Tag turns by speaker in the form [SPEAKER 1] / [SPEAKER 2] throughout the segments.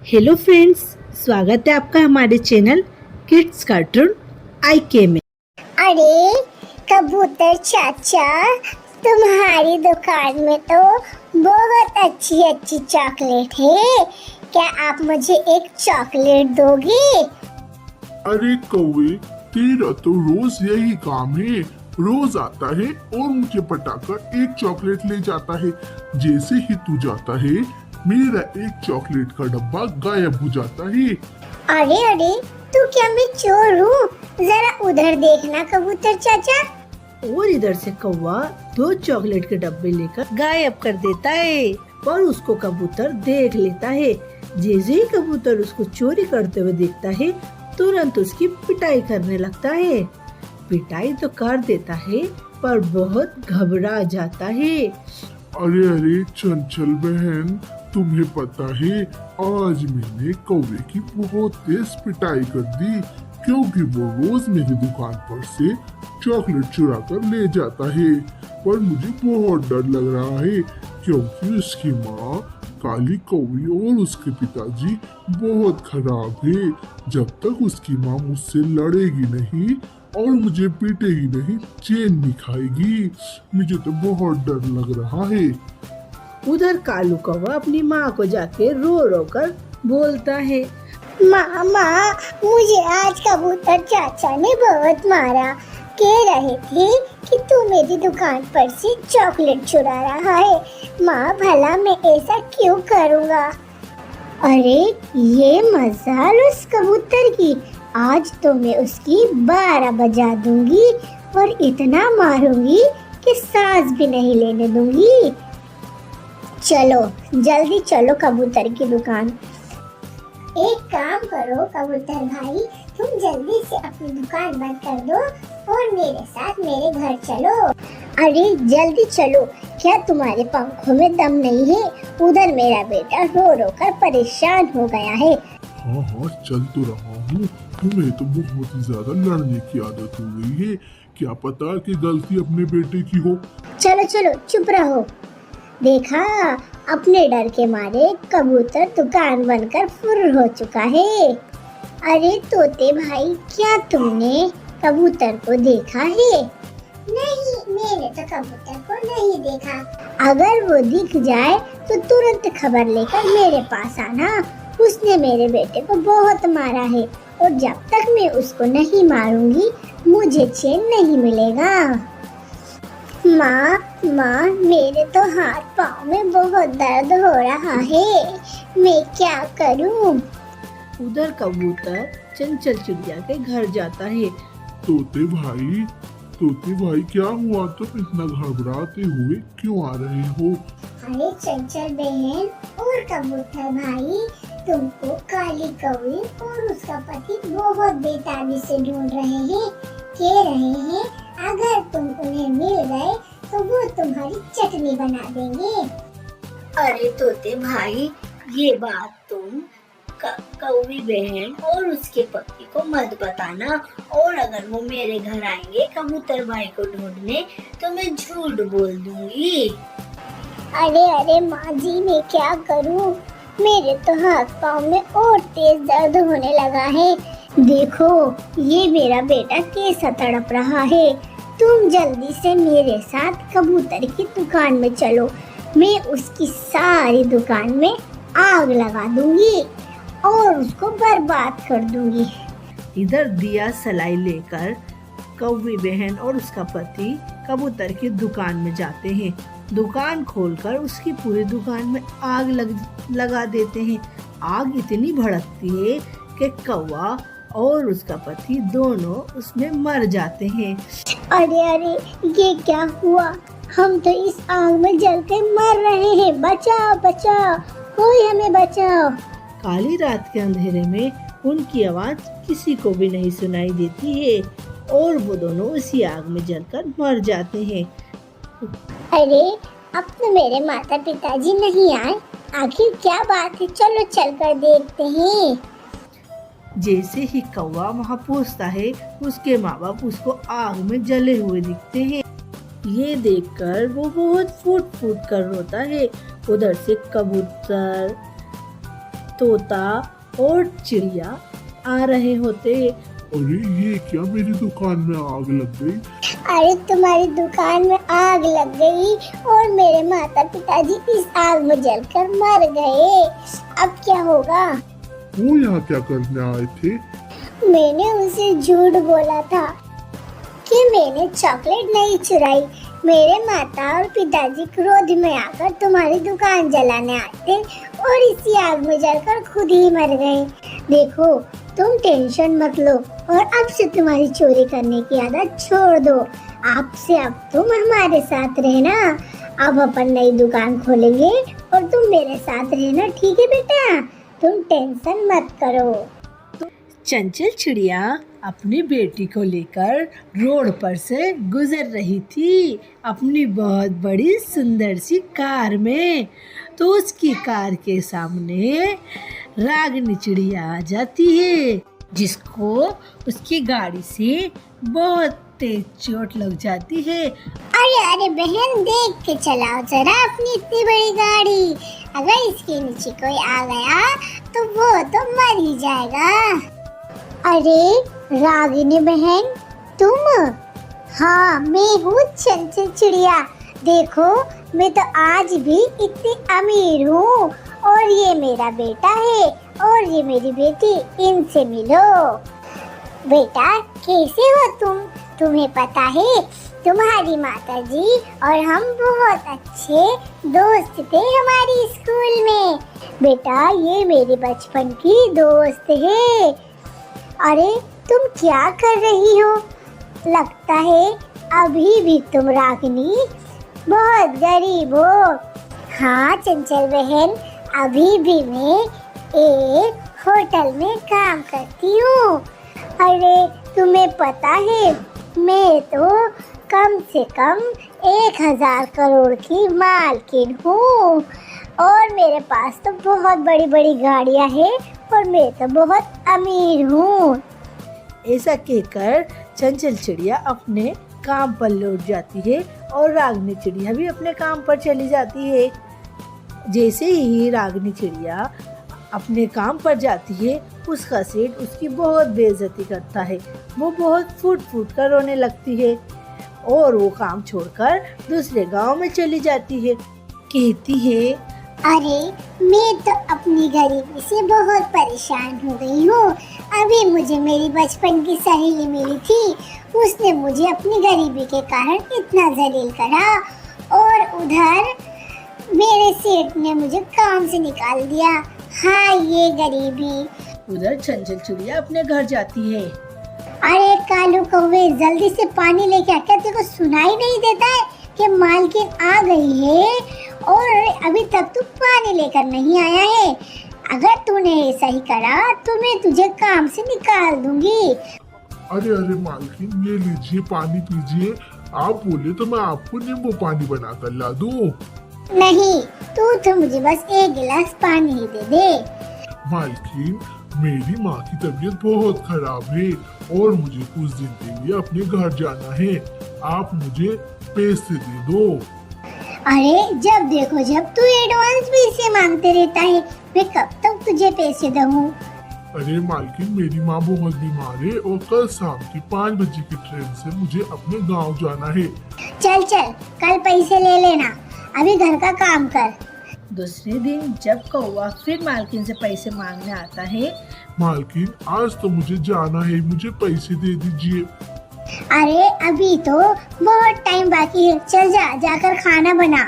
[SPEAKER 1] Hello friends, स्वागत है आपका हमारे चैनल किड्स कार्टून आईके में।
[SPEAKER 2] अरे कबूतर चाचा, तुम्हारी दुकान में तो बहुत अच्छी अच्छी चॉकलेट है। क्या आप मुझे एक चॉकलेट दोगे?
[SPEAKER 3] अरे कौवे, तेरा तो रोज यही काम है। रोज आता है और मुझे पटाकर एक चॉकलेट ले जाता है। जैसे ही तू जाता है मेरा एक चॉकलेट का डब्बा गायब हो जाता है।
[SPEAKER 2] अरे अरे, तू क्या मैं चोर हूँ? जरा उधर देखना कबूतर चाचा।
[SPEAKER 1] और इधर से कौवा 2 चॉकलेट के डब्बे लेकर गायब कर देता है और उसको कबूतर देख लेता है। जैसे ही कबूतर उसको चोरी करते हुए देखता है, तुरंत उसकी पिटाई करने लगता है। पिटाई तो कर देता है पर बहुत घबरा जाता है।
[SPEAKER 3] अरे अरे चंचल बहन, तुम्हें पता है आज मैंने कौवे की बहुत तेज पिटाई कर दी, क्योंकि वो रोज मेरी दुकान पर से चॉकलेट चुरा कर ले जाता है। पर मुझे बहुत डर लग रहा है क्योंकि उसकी माँ काली कौवी और उसके पिताजी बहुत खराब है। जब तक उसकी माँ मुझसे लड़ेगी नहीं और मुझे पीटेगी नहीं, चैन नहीं खाएगी। मुझे तो बहुत डर लग रहा है।
[SPEAKER 1] उधर कालू कौवा अपनी माँ को जाके रो रो कर बोलता है,
[SPEAKER 2] माँ माँ, मुझे आज कबूतर चाचा ने बहुत मारा। कह रहे थे कि तू मेरी दुकान पर से चॉकलेट चुरा रहा है। माँ, भला मैं ऐसा क्यों करूँगा? अरे ये मजाल उस कबूतर की, आज तो मैं उसकी 12 बजा दूंगी और इतना मारूंगी कि सांस भी नहीं लेने दूंगी। चलो जल्दी चलो कबूतर की दुकान। एक काम करो कबूतर भाई, तुम जल्दी से अपनी दुकान बंद कर दो और मेरे साथ मेरे घर चलो। अरे जल्दी चलो, क्या तुम्हारे पंखों में दम नहीं है? उधर मेरा बेटा रो रो कर परेशान हो गया है।
[SPEAKER 3] हाँ हाँ, चल तो रहा हूँ। तुम्हें तो बहुत ही ज्यादा लड़ने की आदत हो गई है। क्या पता कि गलती अपने बेटे की हो।
[SPEAKER 2] चलो चलो चुप रहो। देखा, अपने डर के मारे कबूतर दुकान बनकर फुर्र हो चुका है। अरे तोते भाई, क्या तुमने कबूतर को देखा है? नहीं, मैंने तो कबूतर को नहीं देखा। अगर वो दिख जाए तो तुरंत खबर लेकर मेरे पास आना। उसने मेरे बेटे को बहुत मारा है और जब तक मैं उसको नहीं मारूंगी मुझे चैन नहीं मिलेगा। माँ माँ, मेरे तो हाथ पाँव में बहुत दर्द हो रहा है, मैं क्या करूँ?
[SPEAKER 1] उधर कबूतर चंचल चिड़िया के घर जाता है।
[SPEAKER 3] तोते भाई, क्या हुआ? तुम इतना घबराते हुए क्यों आ रहे हो?
[SPEAKER 2] अरे चंचल बहन और कबूतर भाई, तुमको काली कौवी और उसका पति बहुत बेताबी से ढूंढ रहे हैं। कह रहे हैं अगर तुम उन्हें मिल गए तो वो तुम्हारी चटनी बना देंगे।
[SPEAKER 4] अरे तोते भाई, ये बात तुम कौवी बहन और उसके पति को मत बताना, और अगर वो मेरे घर आएंगे कबूतर भाई को ढूंढने तो मैं झूठ बोल दूंगी।
[SPEAKER 2] अरे अरे माँ जी, मैं क्या करूँ? मेरे तो हाथ पाँव में और तेज दर्द होने लगा है। देखो, ये मेरा बेटा कैसा तड़प रहा है। तुम जल्दी से मेरे साथ कबूतर की दुकान में चलो, मैं उसकी सारी दुकान में आग लगा दूंगी और उसको बर्बाद कर दूंगी।
[SPEAKER 1] इधर दिया सलाई लेकर कौवी बहन और उसका पति कबूतर की दुकान में जाते हैं। दुकान खोलकर उसकी पूरी दुकान में आग लगा देते हैं। आग इतनी भड़कती है कि कौवा और उसका पति दोनों उसमें मर जाते हैं।
[SPEAKER 2] अरे अरे, ये क्या हुआ? हम तो इस आग में जलकर मर रहे हैं। बचाओ बचाओ, कोई हमें बचाओ।
[SPEAKER 1] काली रात के अंधेरे में उनकी आवाज किसी को भी नहीं सुनाई देती है और वो दोनों उसी आग में जलकर मर जाते हैं।
[SPEAKER 2] अरे, अब तो मेरे माता पिताजी नहीं आए। आखिर क्या बात है? चलो चलकर देखते हैं।
[SPEAKER 1] जैसे ही कौवा वहाँ पहुँचता है, उसके माँ बाप उसको आग में जले हुए दिखते हैं। ये देखकर वो बहुत फूट फूट कर रोता है। उधर से कबूतर तोता और चिड़िया आ रहे होते।
[SPEAKER 3] अरे ये क्या, मेरी दुकान में आग लग गई।
[SPEAKER 2] अरे तुम्हारी दुकान में आग लग गई और मेरे माता पिताजी इस आग में जलकर मर गए। अब क्या होगा?
[SPEAKER 3] वो यहाँ क्या करने आए थे?
[SPEAKER 2] मैंने उनसे झूठ बोला था कि मैंने चॉकलेट नहीं चुराई। मेरे माता और पिताजी क्रोध में आकर तुम्हारी दुकान जलाने आए थे और इसी आग में जलकर खुद ही मर गए। देखो, तुम टेंशन मत लो और अब से तुम्हारी चोरी करने की आदत छोड़ दो। अब से अब तुम हमारे साथ रहना। अब अपन नई दुकान खोलेंगे और तुम मेरे साथ रहना, ठीक है बेटा? तुम टेंशन मत करो।
[SPEAKER 1] चंचल चिड़िया अपनी बेटी को लेकर रोड पर से गुजर रही थी अपनी बहुत बड़ी सुंदर सी कार में। तो उसकी कार के सामने रागिनी चिड़िया आ जाती है, जिसको उसकी गाड़ी से बहुत तेज चोट लग जाती है।
[SPEAKER 2] अरे अरे बहन, देख के चलाओ जरा अपनी इतनी बड़ी गाड़ी। अगर इसके नीचे कोई आ गया तो वो तो मर ही जाएगा। अरे रागिनी बहन, तुम? हाँ, मैं हूँ चंचल चिड़िया। देखो, मैं तो आज भी इतनी अमीर हूँ और ये मेरा बेटा है और ये मेरी बेटी। इनसे मिलो। बेटा, कैसे हो तुम? तुम्हें पता है, तुम्हारी माताजी और हम बहुत अच्छे दोस्त थे हमारी स्कूल में। बेटा, ये मेरी बचपन की दोस्त है। अरे तुम क्या कर रही हो? लगता है अभी भी तुम रागिनी बहुत गरीब हो। हाँ चंचल बहन, अभी भी मैं एक होटल में काम करती हूँ। अरे तुम्हें पता है, मैं तो कम से कम 1000 करोड़ की मालकिन हूँ और मेरे पास तो बहुत बड़ी बड़ी गाड़ियाँ हैं और मैं तो बहुत अमीर हूँ।
[SPEAKER 1] ऐसा कहकर चंचल चिड़िया अपने काम पर लौट जाती है और रागिनी चिड़िया भी अपने काम पर चली जाती है। जैसे ही रागिनी चिड़िया अपने काम पर जाती है, उसका सेठ उसकी बहुत बेइज्जती करता है। वो बहुत फूट फूट कर रोने लगती है और वो काम छोड़कर दूसरे गांव में चली जाती है। कहती है,
[SPEAKER 2] अरे मैं तो अपनी गरीबी से बहुत परेशान हो गई हूँ। अभी मुझे मेरी बचपन की सहेली मिली थी, उसने मुझे अपनी गरीबी के कारण इतना जलील करा और उधर मेरे सेठ ने मुझे काम से निकाल दिया। हाँ, ये गरीबी।
[SPEAKER 1] उधर चंचल चिड़िया अपने घर जाती है।
[SPEAKER 2] अरे कालू कौवे, जल्दी से पानी लेके आ। क्या तेरे को सुनाई नहीं देता है कि मालकिन आ गई है और अभी तक तू पानी लेकर नहीं आया है? अगर तूने ऐसा ही करा तो मैं तुझे काम से निकाल दूंगी।
[SPEAKER 3] अरे अरे मालकिन, ये लीजिए, पानी पीजिए। आप बोले तो मैं आपको नींबू पानी बनाकर ला दूं।
[SPEAKER 2] नहीं, तू तो मुझे बस 1 गिलास पानी ही दे दे।
[SPEAKER 3] मालकिन, मेरी माँ की तबीयत बहुत खराब है और मुझे कुछ दिन के लिए अपने घर जाना है। आप मुझे पैसे दे दो।
[SPEAKER 2] अरे जब देखो जब तू एडवांस पैसे मांगते रहता है, मैं कब तक तुझे पैसे दूँ?
[SPEAKER 3] अरे मालकिन, मेरी माँ बहुत बीमार है और कल शाम की 5 बजे की ट्रेन से मुझे अपने गांव जाना है।
[SPEAKER 2] चल चल, कल पैसे ले लेना, अभी घर का काम कर।
[SPEAKER 1] दूसरे दिन जब कौवा फिर मालकिन से पैसे मांगने आता है।
[SPEAKER 3] मालकिन, आज तो मुझे जाना है, मुझे पैसे दे दीजिए।
[SPEAKER 2] अरे अभी तो बहुत टाइम बाकी है, चल जाकर खाना बना।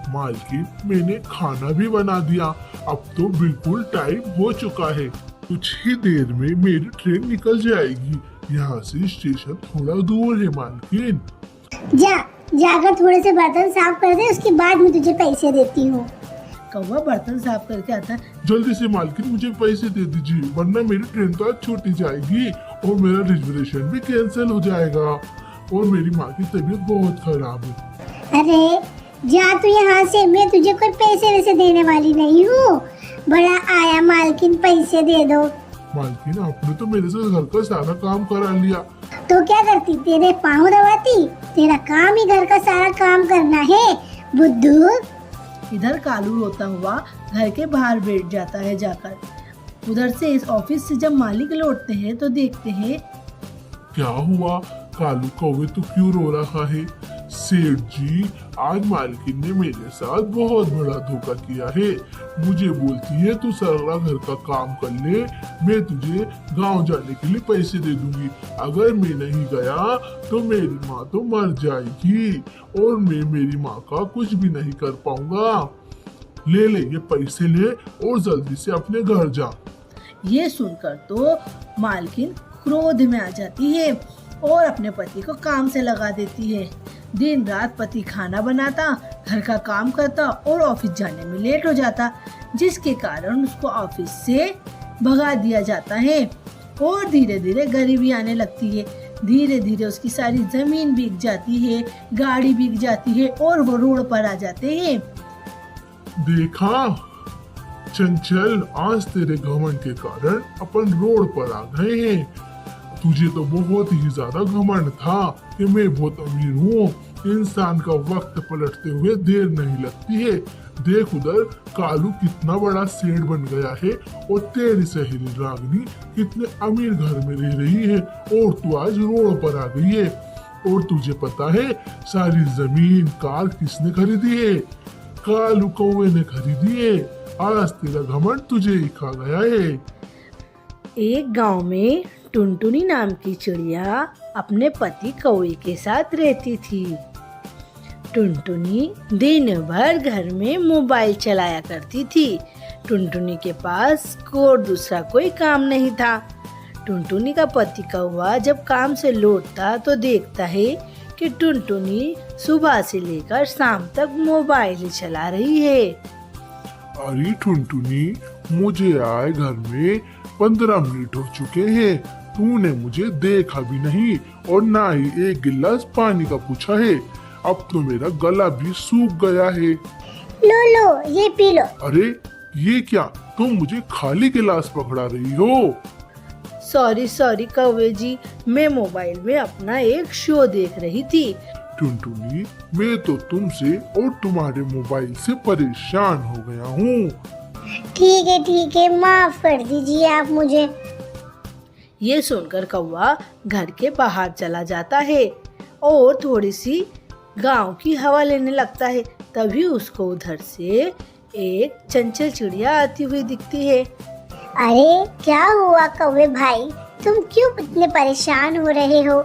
[SPEAKER 3] मालकिन, मैंने खाना भी बना दिया, अब तो बिल्कुल टाइम हो चुका है। कुछ ही देर में मेरी ट्रेन निकल जाएगी। यहाँ से स्टेशन थोड़ा दूर है मालकिन।
[SPEAKER 2] जाकर थोड़े से बर्तन साफ कर दे, उसके बाद मैं तुझे पैसे देती हूँ।
[SPEAKER 1] कौवा बर्तन साफ करके आता है।
[SPEAKER 3] जल्दी से मालकिन, मुझे पैसे दे दीजिए, वरना मेरी ट्रेन तो आज छूटी जाएगी और मेरा रिजर्वेशन भी कैंसिल हो जाएगा और मेरी माँ की तबीयत बहुत खराब है।
[SPEAKER 2] अरे जा तू यहाँ से, मैं तुझे कोई पैसे वैसे देने वाली नहीं हूँ। बड़ा आया मालकिन, पैसे दे दो।
[SPEAKER 3] मालकिन, आपने तो मेरे से घर का सारा काम करा लिया।
[SPEAKER 2] तो क्या करती, तेरे पाँव दबाती? तेरा काम ही घर का सारा काम करना है, बुद्धू।
[SPEAKER 1] इधर कालू रोता हुआ घर के बाहर बैठ जाता है जाकर। उधर से इस ऑफिस से जब मालिक लौटते हैं तो देखते हैं
[SPEAKER 3] क्या हुआ कालू कौवे, तो क्यों रो रहा है? सेठ जी, आज मालकिन ने मेरे साथ बहुत बड़ा धोखा किया है। मुझे बोलती है तू सारा घर का काम कर ले, मैं तुझे गांव जाने के लिए पैसे दे दूंगी। अगर मैं नहीं गया तो मेरी माँ तो मर जाएगी और मैं मेरी माँ का कुछ भी नहीं कर पाऊंगा। ले ले ये पैसे ले और जल्दी से अपने घर जा।
[SPEAKER 1] ये सुनकर तो मालकिन क्रोध में आ जाती है और अपने पति को काम से लगा देती है। दिन रात पति खाना बनाता, घर का काम करता और ऑफिस जाने में लेट हो जाता, जिसके कारण उसको ऑफिस से भगा दिया जाता है और धीरे धीरे गरीबी आने लगती है। धीरे धीरे उसकी सारी जमीन बिक जाती है, गाड़ी बिक जाती है और वो रोड पर आ जाते हैं।
[SPEAKER 3] देखा चंचल, आज तेरे घमंड के कारण अपन रोड पर आ गए हैं। तुझे तो बहुत ही ज्यादा घमंड था कि मैं बहुत अमीर हूँ। इंसान का वक्त पलटते हुए देर नहीं लगती है। देख उधर कालू कितना बड़ा सेठ बन गया है और तेरी सहेली रागनी कितने अमीर घर में रह रही है और तू आज रोड पर आ गई है। और तुझे पता है सारी जमीन कार किसने खरीदी है? कालू कौवे ने खरीदी है। आज तेरा घमंड तुझे ही खा गया है।
[SPEAKER 1] एक गांव में टुनटुनी नाम की चिड़िया अपने पति कौवे के साथ रहती थी। टुनटुनी दिन भर घर में मोबाइल चलाया करती थी। टुनटुनी के पास और दूसरा कोई काम नहीं था। टुनटुनी का पति कौवा जब काम से लौटता तो देखता है कि टुनटुनी सुबह से लेकर शाम तक मोबाइल ही चला रही है।
[SPEAKER 3] अरे टुनटुनी, मुझे आए घर में 15 मिनट हो चुके हैं। तूने मुझे देखा भी नहीं और ना ही एक गिलास पानी का पूछा है। अब तो मेरा गला भी सूख गया है।
[SPEAKER 2] लो लो ये पी लो।
[SPEAKER 3] अरे ये क्या, तुम मुझे खाली गिलास पकड़ा रही हो?
[SPEAKER 1] सॉरी कौवे जी, मैं मोबाइल में अपना एक शो देख रही थी।
[SPEAKER 3] टुनटुनी, मैं तो तुमसे और तुम्हारे मोबाइल से परेशान हो गया हूँ।
[SPEAKER 2] ठीक है, माफ कर दीजिए आप मुझे।
[SPEAKER 1] ये सुनकर कौवा घर के बाहर चला जाता है और थोड़ी सी गांव की हवा लेने लगता है। तभी उसको उधर से एक चंचल चिड़िया आती हुई दिखती है।
[SPEAKER 2] अरे क्या हुआ कौवे भाई, तुम क्यों इतने परेशान हो रहे हो?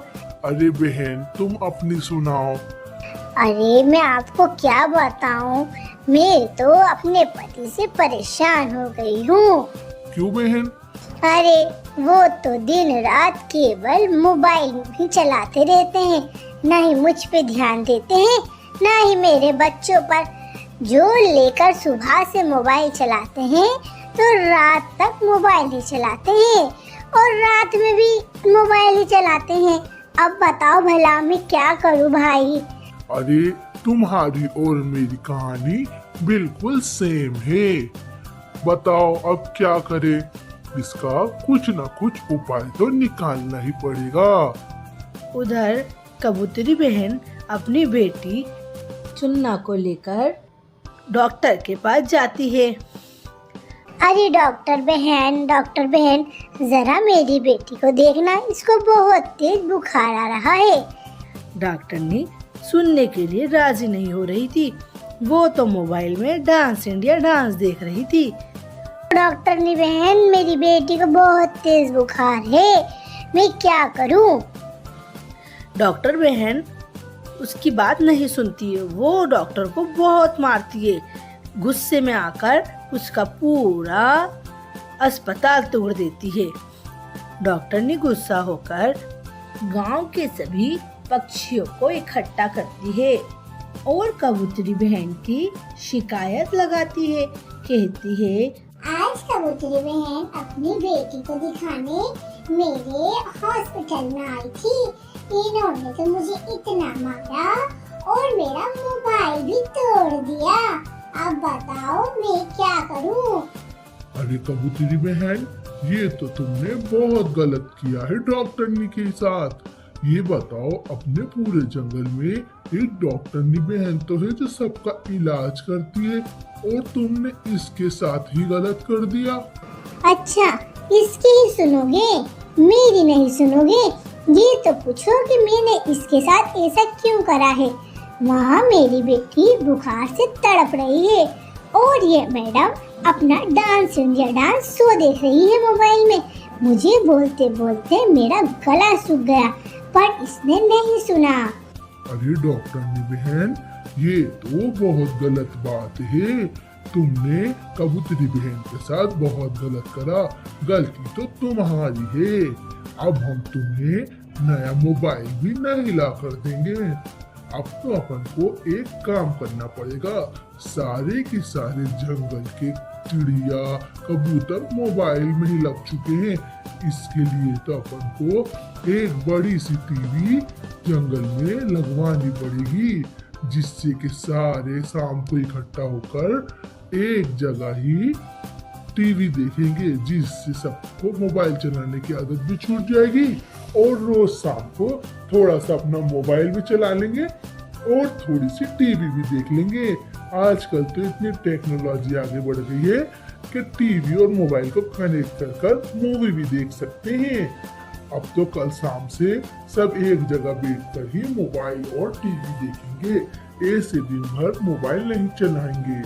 [SPEAKER 3] अरे बहन, तुम अपनी सुनाओ।
[SPEAKER 2] अरे मैं आपको क्या बताऊं, मैं तो अपने पति से परेशान हो गई हूँ।
[SPEAKER 3] क्यों बहन?
[SPEAKER 2] अरे वो तो दिन रात केवल मोबाइल ही चलाते रहते हैं, न ही मुझ पे ध्यान देते हैं, न ही मेरे बच्चों पर। जो लेकर सुबह से मोबाइल चलाते हैं तो रात तक मोबाइल ही चलाते हैं और रात में भी मोबाइल ही चलाते हैं। अब बताओ भला मैं क्या करूं भाई?
[SPEAKER 3] अरे तुम्हारी और मेरी कहानी बिल्कुल सेम है। बताओ अब क्या करें? इसका कुछ न कुछ उपाय तो निकालना ही पड़ेगा।
[SPEAKER 1] उधर कबूतरी बहन अपनी बेटी चुन्ना को लेकर डॉक्टर के पास जाती है।
[SPEAKER 2] अरे डॉक्टर बहन, जरा मेरी बेटी को देखना, इसको बहुत तेज बुखार आ रहा है।
[SPEAKER 1] डॉक्टर ने सुनने के लिए राजी नहीं हो रही थी। वो तो मोबाइल में डांस इंडिया डांस देख रही थी।
[SPEAKER 2] डॉक्टर नी बहन, मेरी बेटी को बहुत तेज बुखार है, मैं क्या करूं?
[SPEAKER 1] डॉक्टर बहन उसकी बात नहीं सुनती है। वो डॉक्टर को बहुत मारती है। गुस्से में आकर उसका पूरा अस्पताल तोड़ देती है। डॉक्टर ने गुस्सा होकर गांव के सभी पक्षियों को इकट्ठा करती है और कबूतरी बहन की शिकायत लगाती है। कहती है,
[SPEAKER 2] आज कबूतरी बहन अपनी बेटी को दिखाने मेरे हॉस्पिटल में आई थी। इन्होंने तो मुझे इतना मारा और मेरा मोबाइल भी तोड़ दिया। अब बताओ मैं क्या करूं?
[SPEAKER 3] अरे कबूतरी बहन, ये तो तुमने बहुत गलत किया है डॉक्टरनी के साथ। ये बताओ, अपने पूरे जंगल में एक डॉक्टरनी बहन तो है जो सबका इलाज करती है, और तुमने इसके साथ ही गलत कर दिया।
[SPEAKER 2] अच्छा, इसकी ही सुनोगे, मेरी नहीं सुनोगे? ये तो पूछो कि मैंने इसके साथ ऐसा क्यों करा है। वहाँ मेरी बेटी बुखार से तड़प रही है और ये मैडम अपना डांस इंडिया डांस शो देख रही है मोबाइल में। मुझे बोलते बोलते मेरा गला सूख गया, पर इसने नहीं सुना।
[SPEAKER 3] अरे डॉक्टरनी बहन, ये तो बहुत गलत बात है। तुमने कबूतरी बहन के साथ बहुत गलत करा। गलती तो तुम्हारी है। अब हम तुम्हें नया मोबाइल भी नहीं ला कर देंगे। अब तो अपन को एक काम करना पड़ेगा। सारे के सारे जंगल के चिड़िया कबूतर मोबाइल में ही लग चुके हैं। इसके लिए तो अपन को एक बड़ी सी टीवी जंगल में लगवानी पड़ेगी, जिससे कि सारे शाम को इकट्ठा होकर एक जगह ही टीवी देखेंगे, जिससे सबको मोबाइल चलाने की आदत भी छूट जाएगी। और रोज शाम को थोड़ा सा अपना मोबाइल भी चला लेंगे और थोड़ी सी टीवी भी देख लेंगे। आजकल तो इतनी टेक्नोलॉजी आगे बढ़ गई है कि टीवी और मोबाइल को कनेक्ट कर मूवी भी देख सकते हैं। अब तो कल शाम से सब एक जगह बैठकर ही मोबाइल और टीवी देखेंगे। ऐसे दिन भर मोबाइल नहीं चलाएंगे।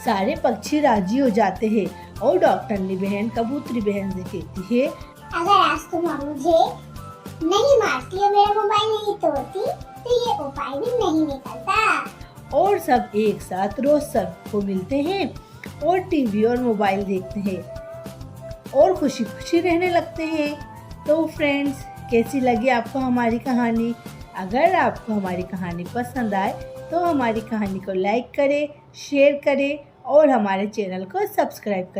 [SPEAKER 1] सारे पक्षी राजी हो जाते हैं और डॉक्टरनी बहन कबूतरी बहन से कहती है,
[SPEAKER 2] अगर आज तुम मुझे नहीं मारती और मेरा मोबाइल नहीं तोड़ती तो ये उपाय भी नहीं निकलता।
[SPEAKER 1] और सब एक साथ रोज सबको मिलते हैं और टीवी और मोबाइल देखते हैं और खुशी खुशी रहने लगते हैं। तो फ्रेंड्स, कैसी लगी आपको हमारी कहानी? अगर आपको हमारी कहानी पसंद आए तो हमारी कहानी को लाइक करें, शेयर करें और हमारे चैनल को सब्सक्राइब करें।